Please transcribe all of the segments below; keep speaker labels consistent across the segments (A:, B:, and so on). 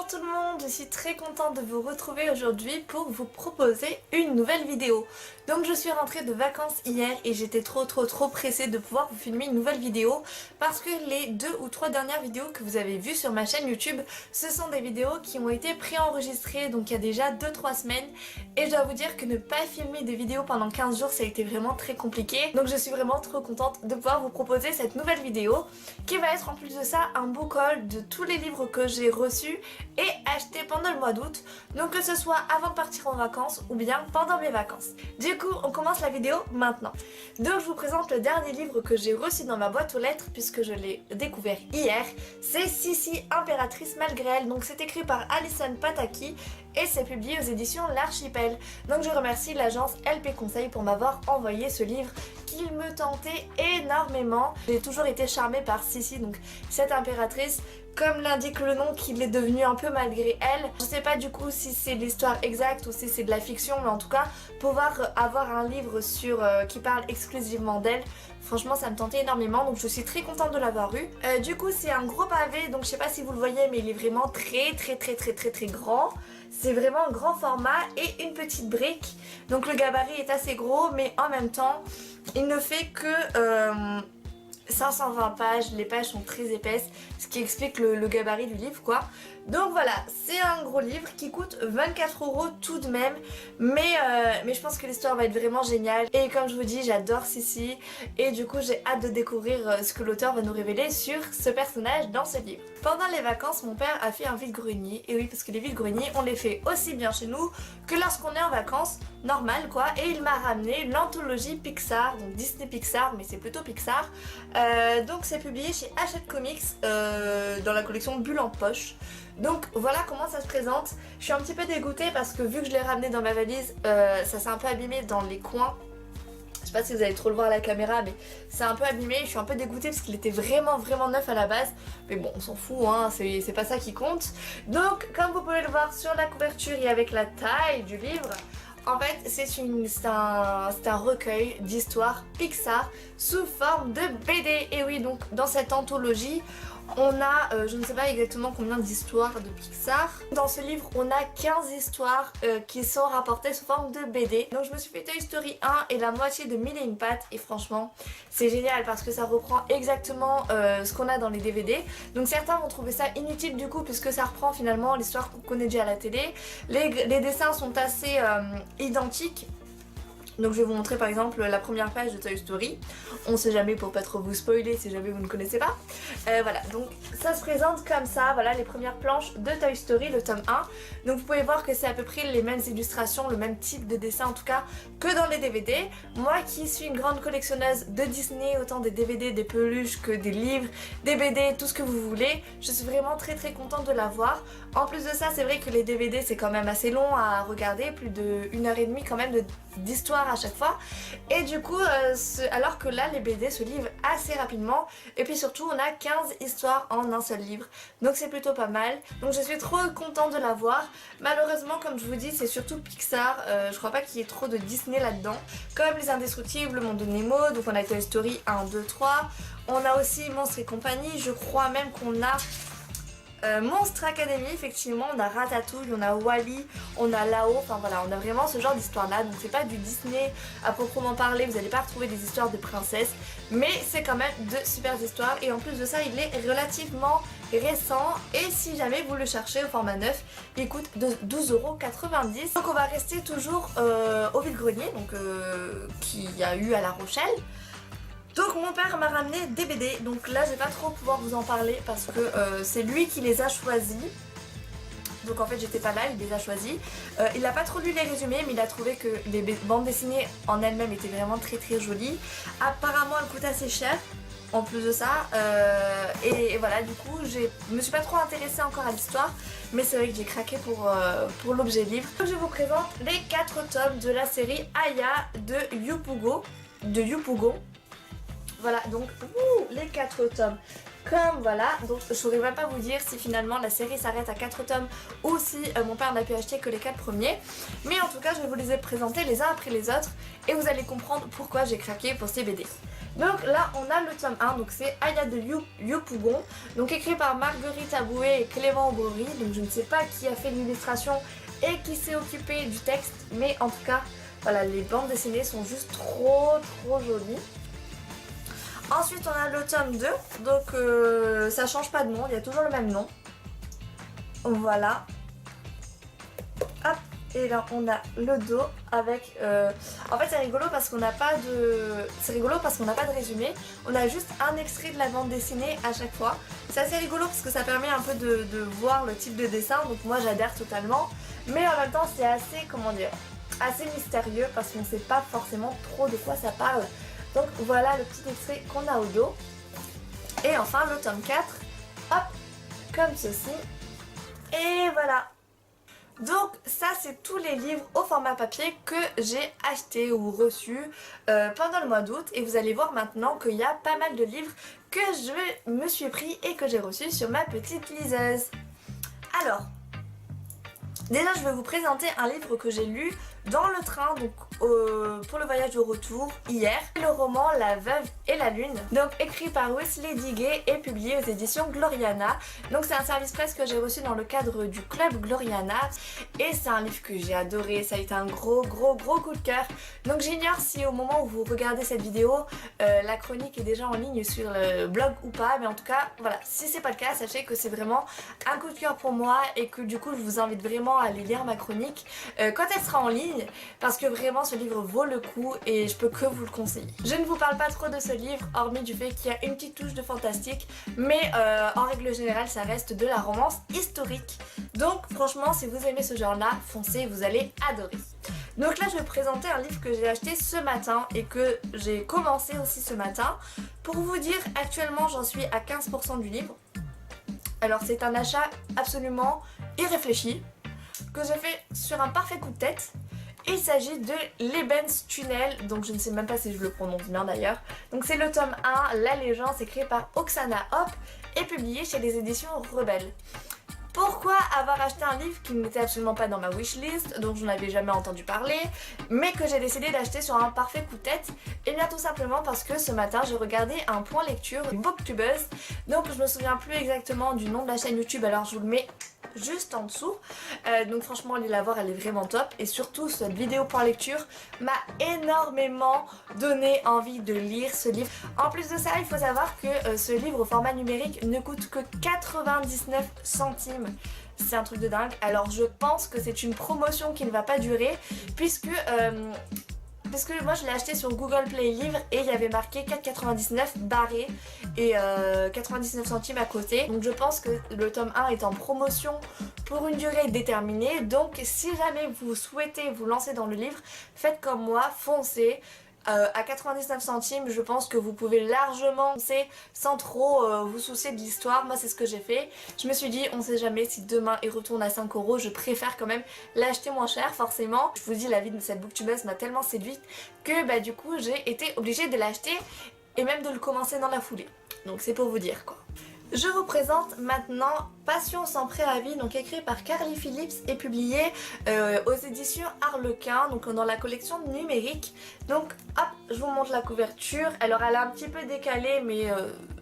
A: tout le monde, je suis très contente de vous retrouver aujourd'hui pour vous proposer une nouvelle vidéo. Donc je suis rentrée de vacances hier et j'étais trop pressée de pouvoir vous filmer une nouvelle vidéo parce que les 2 ou 3 dernières vidéos que vous avez vues sur ma chaîne YouTube, ce sont des vidéos qui ont été préenregistrées donc il y a déjà 2-3 semaines et je dois vous dire que ne pas filmer des vidéos pendant 15 jours ça a été vraiment très compliqué. Donc je suis vraiment trop contente de pouvoir vous proposer cette nouvelle vidéo qui va être en plus de ça un book haul de tous les livres que j'ai reçus et achetés pendant le mois d'août, donc que ce soit avant de partir en vacances ou bien pendant mes vacances. Du coup on commence la vidéo maintenant. Donc je vous présente le dernier livre que j'ai reçu dans ma boîte aux lettres puisque je l'ai découvert hier. C'est Sissi, impératrice malgré elle. Donc c'est écrit par Alison Pataki et c'est publié aux éditions L'Archipel. Donc je remercie l'agence LP Conseil pour m'avoir envoyé ce livre qu'il me tentait énormément. J'ai toujours été charmée par Sissi, donc cette impératrice, comme l'indique le nom, qu'il est devenu un peu malgré elle. Je sais pas du coup si c'est l'histoire exacte ou si c'est de la fiction, mais en tout cas pouvoir avoir un livre qui parle exclusivement d'elle, franchement ça me tentait énormément, donc je suis très contente de l'avoir eu. Du coup c'est un gros pavé, donc je sais pas si vous le voyez mais il est vraiment très grand. C'est vraiment un grand format et une petite brique, donc le gabarit est assez gros mais en même temps il ne fait que 520 pages, les pages sont très épaisses, ce qui explique le gabarit du livre quoi. Donc voilà, c'est un gros livre qui coûte 24 € tout de même, mais je pense que l'histoire va être vraiment géniale. Et comme je vous dis, j'adore Sissi et du coup j'ai hâte de découvrir ce que l'auteur va nous révéler sur ce personnage dans ce livre. Pendant les vacances, mon père a fait un vide-grenier, et oui parce que les vides-greniers on les fait aussi bien chez nous que lorsqu'on est en vacances, normal quoi, et il m'a ramené l'anthologie Pixar, donc Disney Pixar, mais c'est plutôt Pixar. Donc c'est publié chez Hachette Comics dans la collection Bulle en poche. Donc voilà comment ça se présente. Je suis un petit peu dégoûtée parce que vu que je l'ai ramené dans ma valise, ça s'est un peu abîmé dans les coins. Je sais pas si vous allez trop le voir à la caméra, mais c'est un peu abîmé. Je suis un peu dégoûtée parce qu'il était vraiment neuf à la base. Mais bon, on s'en fout, hein, c'est pas ça qui compte. Donc comme vous pouvez le voir sur la couverture et avec la taille du livre, en fait c'est un recueil d'histoires Pixar sous forme de BD. Et oui, donc dans cette anthologie on a, je ne sais pas exactement combien d'histoires de Pixar. Dans ce livre, on a 15 histoires qui sont rapportées sous forme de BD. Donc je me suis fait Toy Story 1 et la moitié de Mille et une pattes. Et franchement, c'est génial parce que ça reprend exactement ce qu'on a dans les DVD. Donc certains vont trouver ça inutile du coup puisque ça reprend finalement l'histoire qu'on connaît déjà à la télé. Les dessins sont assez identiques. Donc je vais vous montrer par exemple la première page de Toy Story. On sait jamais pour pas trop vous spoiler si jamais vous ne connaissez pas. Voilà, donc ça se présente comme ça, voilà les premières planches de Toy Story, le tome 1. Donc vous pouvez voir que c'est à peu près les mêmes illustrations, le même type de dessin en tout cas que dans les DVD. Moi qui suis une grande collectionneuse de Disney, autant des DVD, des peluches que des livres, des BD, tout ce que vous voulez, je suis vraiment très contente de l'avoir. En plus de ça, c'est vrai que les DVD c'est quand même assez long à regarder, plus de 1h30 quand même d'histoire à chaque fois, et du coup alors que là les BD se livrent assez rapidement et puis surtout on a 15 histoires en un seul livre, donc c'est plutôt pas mal. Donc je suis trop contente de l'avoir. Malheureusement comme je vous dis c'est surtout Pixar, je crois pas qu'il y ait trop de Disney là-dedans, comme Les Indestructibles, Le Monde de Nemo, donc on a Toy Story 1, 2, 3, on a aussi Monstres et compagnie, je crois même qu'on a Monstre Academy, effectivement, on a Ratatouille, on a Wall-E, on a Lao, enfin voilà, on a vraiment ce genre d'histoire là, donc c'est pas du Disney à proprement parler, vous allez pas retrouver des histoires de princesses, mais c'est quand même de super histoires et en plus de ça il est relativement récent et si jamais vous le cherchez au format neuf, il coûte 12,90 €. Donc on va rester toujours au vide-grenier, donc qu'il y a eu à La Rochelle. Donc mon père m'a ramené des BD, donc là je vais pas trop pouvoir vous en parler parce que c'est lui qui les a choisis. Donc en fait j'étais pas là, il les a choisis. Il a pas trop lu les résumés mais il a trouvé que les bandes dessinées en elles-mêmes étaient vraiment très jolies. Apparemment elles coûtent assez cher en plus de ça. Et voilà, du coup je me suis pas trop intéressée encore à l'histoire, mais c'est vrai que j'ai craqué pour l'objet livre. Donc je vous présente les 4 tomes de la série Aya de Yupugo. Voilà, donc les 4 tomes comme voilà. Donc je saurais même pas vous dire si finalement la série s'arrête à 4 tomes ou si mon père n'a pu acheter que les 4 premiers. Mais en tout cas je vais vous les présenter les uns après les autres et vous allez comprendre pourquoi j'ai craqué pour ces BD. Donc là on a le tome 1, donc c'est Aya de Yopougon, donc écrit par Marguerite Aboué et Clément Aubry. Donc je ne sais pas qui a fait l'illustration et qui s'est occupé du texte, mais en tout cas voilà, les bandes dessinées sont juste trop jolies. Ensuite on a le tome 2, donc ça change pas de nom, il y a toujours le même nom. Voilà. Hop. Et là on a le dos avec... En fait c'est rigolo parce qu'on n'a pas de... C'est rigolo parce qu'on n'a pas de résumé. On a juste un extrait de la bande dessinée à chaque fois. C'est assez rigolo parce que ça permet un peu de voir le type de dessin. Donc moi j'adhère totalement. Mais en même temps c'est assez, comment dire, assez mystérieux parce qu'on ne sait pas forcément trop de quoi ça parle. Donc voilà le petit extrait qu'on a au dos. Et enfin le tome 4. Hop, comme ceci. Et voilà. Donc ça c'est tous les livres au format papier que j'ai achetés ou reçus pendant le mois d'août, et vous allez voir maintenant qu'il y a pas mal de livres que je me suis pris et que j'ai reçus sur ma petite liseuse. Alors, déjà je vais vous présenter un livre que j'ai lu dans le train, donc pour le voyage de retour hier, le roman La Veuve et la Lune, donc écrit par Wesley Diguet et publié aux éditions Gloriana. Donc c'est un service presse que j'ai reçu dans le cadre du club Gloriana, et c'est un livre que j'ai adoré, ça a été un gros coup de cœur. Donc j'ignore si au moment où vous regardez cette vidéo la chronique est déjà en ligne sur le blog ou pas, mais en tout cas voilà, si c'est pas le cas, sachez que c'est vraiment un coup de cœur pour moi et que du coup je vous invite vraiment à aller lire ma chronique quand elle sera en ligne, parce que vraiment ce livre vaut le coup et je peux que vous le conseiller. Je ne vous parle pas trop de ce livre, hormis du fait qu'il y a une petite touche de fantastique, mais en règle générale ça reste de la romance historique. Donc franchement si vous aimez ce genre là, foncez, vous allez adorer. Donc là je vais vous présenter un livre que j'ai acheté ce matin et que j'ai commencé aussi ce matin. Pour vous dire, actuellement j'en suis à 15% du livre. Alors c'est un achat absolument irréfléchi que j'ai fait sur un parfait coup de tête. Il s'agit de Lebenstunnel, donc je ne sais même pas si je le prononce bien d'ailleurs. Donc c'est le tome 1, La Légende, c'est créé par Oksana Hop et publié chez les éditions Rebelle. Pourquoi avoir acheté un livre qui n'était absolument pas dans ma wishlist, dont je n'avais jamais entendu parler, mais que j'ai décidé d'acheter sur un parfait coup de tête? Et bien tout simplement parce que ce matin j'ai regardé un point lecture Booktubeuse, donc je me souviens plus exactement du nom de la chaîne YouTube, alors je vous le mets juste en dessous. Donc franchement allez la voir, elle est vraiment top, et surtout cette vidéo point lecture m'a énormément donné envie de lire ce livre. En plus de ça, il faut savoir que ce livre au format numérique ne coûte que 99 centimes. C'est un truc de dingue. Alors je pense que c'est une promotion qui ne va pas durer, puisque moi je l'ai acheté sur Google Play Livres et il y avait marqué 4,99 barré et 99 centimes à côté. Donc je pense que le tome 1 est en promotion pour une durée déterminée. Donc si jamais vous souhaitez vous lancer dans le livre, faites comme moi, foncez. À 99 centimes, je pense que vous pouvez largement foncer sans trop vous soucier de l'histoire. Moi c'est ce que j'ai fait. Je me suis dit, on sait jamais, si demain il retourne à 5 €, je préfère quand même l'acheter moins cher forcément. Je vous dis, la vie de cette booktubeuse m'a tellement séduite que bah du coup j'ai été obligée de l'acheter et même de le commencer dans la foulée. Donc c'est pour vous dire quoi. Je vous présente maintenant Passion sans préavis, donc écrit par Carly Phillips et publié aux éditions Harlequin, donc dans la collection numérique. Donc hop, je vous montre la couverture. Alors elle est un petit peu décalée, mais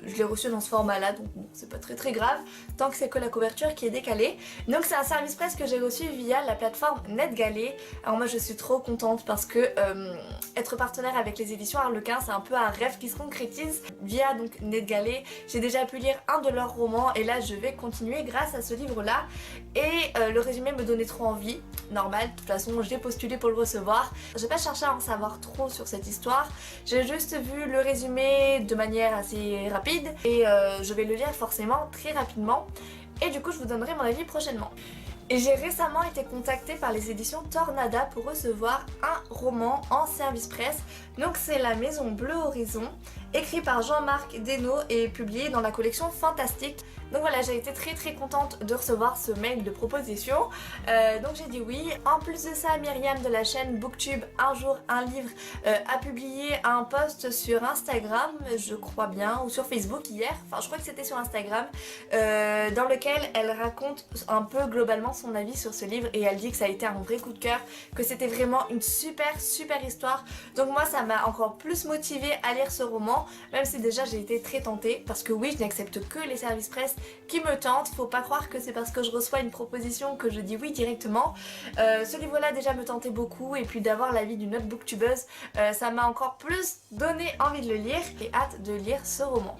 A: je l'ai reçue dans ce format là, donc bon, c'est pas très grave tant que c'est que la couverture qui est décalée. Donc c'est un service presse que j'ai reçu via la plateforme NetGalley. Alors moi je suis trop contente parce que être partenaire avec les éditions Harlequin, c'est un peu un rêve qui se concrétise via donc NetGalley. J'ai déjà pu lire un de leurs romans et là je vais continuer grâce à ce livre là, et le résumé me donnait trop envie. Normal, de toute façon j'ai postulé pour le recevoir. J'ai pas cherché à en savoir trop sur cette histoire, j'ai juste vu le résumé de manière assez rapide et je vais le lire forcément très rapidement, et du coup je vous donnerai mon avis prochainement. Et j'ai récemment été contactée par les éditions Tornada pour recevoir un roman en service presse. Donc c'est La Maison Bleue Horizon, écrit par Jean-Marc Desnaud et publié dans la collection Fantastique. Donc voilà, j'ai été très contente de recevoir ce mail de proposition. Donc j'ai dit oui. En plus de ça, Myriam de la chaîne Booktube Un jour un livre a publié un post sur Instagram, je crois bien, ou sur Facebook hier, enfin je crois que c'était sur Instagram, dans lequel elle raconte un peu globalement son avis sur ce livre, et elle dit que ça a été un vrai coup de cœur, que c'était vraiment une super histoire. Donc moi ça m'a encore plus motivée à lire ce roman, vraiment, même si déjà j'ai été très tentée, parce que oui, je n'accepte que les services presse qui me tentent. Faut pas croire que c'est parce que je reçois une proposition que je dis oui directement. Ce livre-là déjà me tentait beaucoup, et puis d'avoir l'avis d'une autre booktubeuse, ça m'a encore plus donné envie de le lire et hâte de lire ce roman.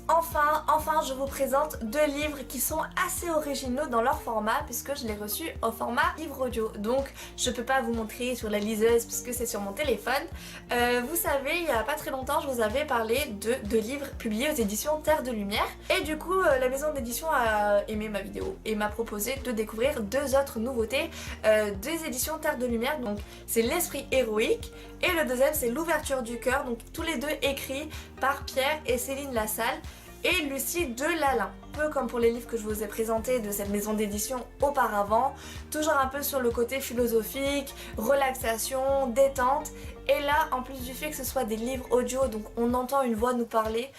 A: Enfin, je vous présente deux livres qui sont assez originaux dans leur format, puisque je l'ai reçu au format livre audio. Donc je peux pas vous montrer sur la liseuse puisque c'est sur mon téléphone. Vous savez, il y a pas très longtemps, je vous avais parlé de deux livres publiés aux éditions Terre de Lumière. Et du coup, la maison d'édition a aimé ma vidéo et m'a proposé de découvrir deux autres nouveautés des éditions Terre de Lumière. Donc c'est L'Esprit héroïque et le deuxième c'est L'Ouverture du cœur. Donc tous les deux écrits par Pierre et Céline Lassalle et Lucie Delalin. Un peu comme pour les livres que je vous ai présentés de cette maison d'édition auparavant, toujours un peu sur le côté philosophique, relaxation, détente. Et là, en plus du fait que ce soit des livres audio, donc on entend une voix nous parler,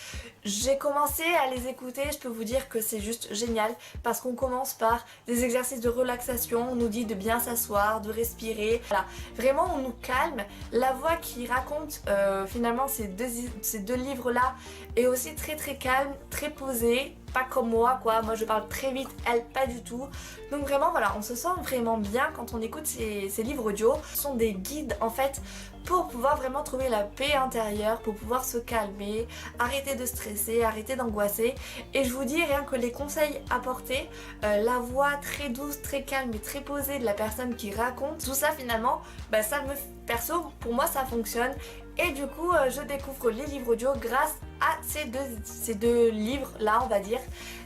A: j'ai commencé à les écouter, je peux vous dire que c'est juste génial parce qu'on commence par des exercices de relaxation, on nous dit de bien s'asseoir, de respirer, voilà. Vraiment on nous calme. La voix qui raconte finalement ces deux livres-là est aussi très calme, très posée. Pas comme moi quoi, moi je parle très vite, elle pas du tout. Donc vraiment voilà, on se sent vraiment bien quand on écoute ces livres audio. Ce sont des guides en fait pour pouvoir vraiment trouver la paix intérieure, pour pouvoir se calmer, arrêter de stresser, arrêter d'angoisser. Et je vous dis rien que les conseils apportés, la voix très douce, très calme et très posée de la personne qui raconte, tout ça finalement, ça me perso, pour moi ça fonctionne. Et du coup je découvre les livres audio grâce à ces deux livres là on va dire.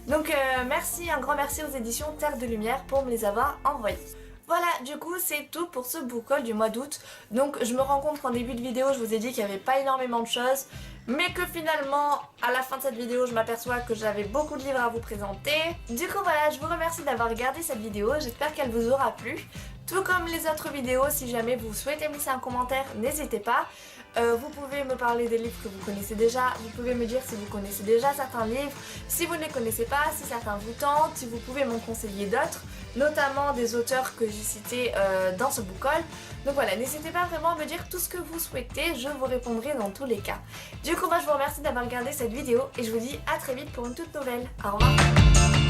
A: Donc merci, un grand merci aux éditions Terre de Lumière pour me les avoir envoyés. Voilà, du coup c'est tout pour ce book haul du mois d'août. Donc je me rends compte qu'en début de vidéo je vous ai dit qu'il n'y avait pas énormément de choses, mais que finalement à la fin de cette vidéo je m'aperçois que j'avais beaucoup de livres à vous présenter. Du coup voilà, je vous remercie d'avoir regardé cette vidéo, j'espère qu'elle vous aura plu. Tout comme les autres vidéos, si jamais vous souhaitez me laisser un commentaire, n'hésitez pas. Vous pouvez me parler des livres que vous connaissez déjà, vous pouvez me dire si vous connaissez déjà certains livres, si vous ne les connaissez pas, si certains vous tentent, si vous pouvez m'en conseiller d'autres, notamment des auteurs que j'ai cités dans ce book haul. Donc voilà, n'hésitez pas vraiment à me dire tout ce que vous souhaitez, je vous répondrai dans tous les cas. Du coup moi je vous remercie d'avoir regardé cette vidéo et je vous dis à très vite pour une toute nouvelle. Au revoir.